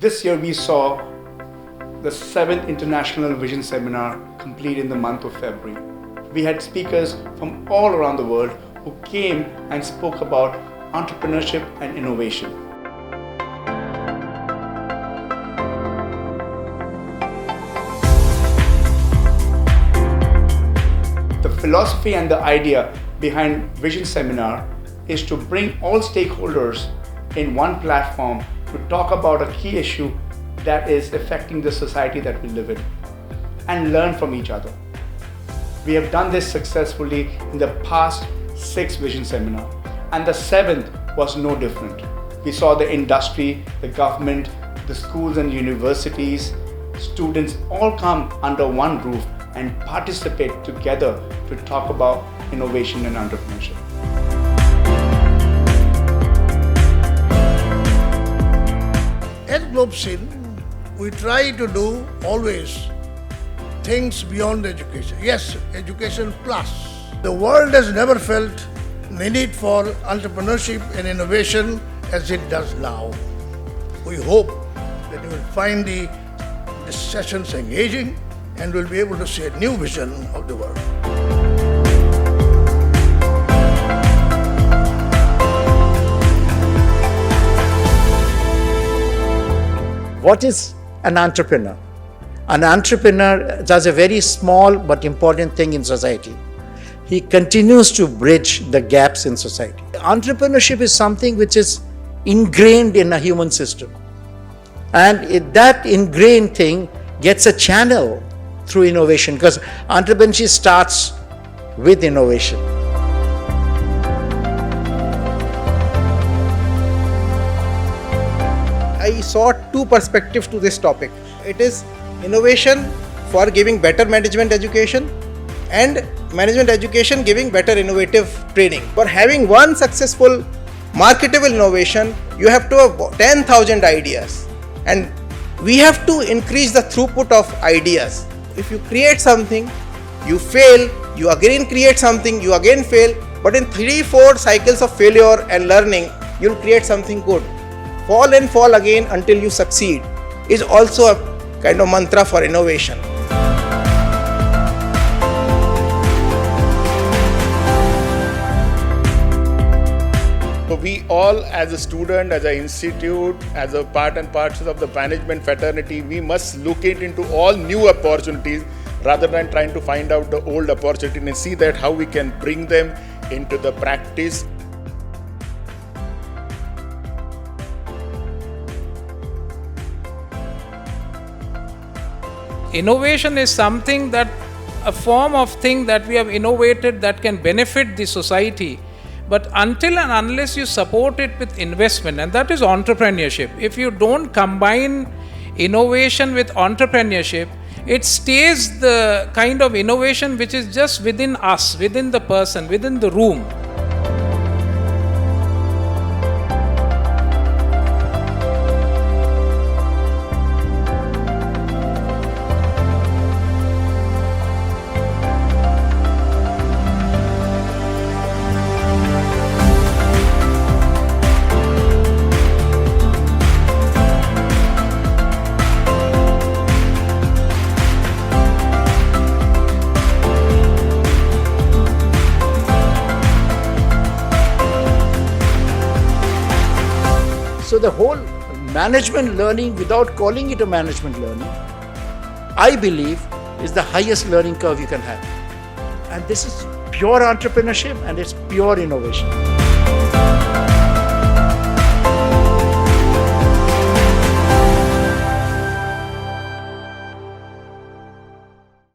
This year we saw the 7th International Vision Seminar complete in the month of February. We had speakers from all around the world who came and spoke about entrepreneurship and innovation. The philosophy and the idea behind Vision Seminar is to bring all stakeholders in one platform to talk about a key issue that is affecting the society that we live in and learn from each other. We have done this successfully in the past 6 Vision Seminars, and the 7th was no different. We saw the industry, the government, the schools and universities, students all come under one roof and participate together to talk about innovation and entrepreneurship. At Globsyn, we try to do always things beyond education. Yes, education plus. The world has never felt the need for entrepreneurship and innovation as it does now. We hope that you will find the sessions engaging and will be able to see a new vision of the world. What is an entrepreneur? An entrepreneur does a very small but important thing in society. He continues to bridge the gaps in society. Entrepreneurship is something which is ingrained in a human system. And that ingrained thing gets a channel through innovation, because entrepreneurship starts with innovation. I saw 2 perspectives to this topic. It is innovation for giving better management education and management education giving better innovative training. For having one successful marketable innovation, you have to have 10,000 ideas, and we have to increase the throughput of ideas. If you create something, you fail, you again create something, you again fail, but in 3-4 cycles of failure and learning, you'll create something good. Fall and fall again until you succeed is also a kind of mantra for innovation. So we all, as a student, as an institute, as a part and parcel of the management fraternity, we must look into all new opportunities rather than trying to find out the old opportunity and see that how we can bring them into the practice. Innovation is something that, a form of thing that we have innovated that can benefit the society. But until and unless you support it with investment, and that is entrepreneurship. If you don't combine innovation with entrepreneurship, it stays the kind of innovation which is just within us, within the person, within the room. So the whole management learning, without calling it a management learning, I believe is the highest learning curve you can have. And this is pure entrepreneurship and it's pure innovation.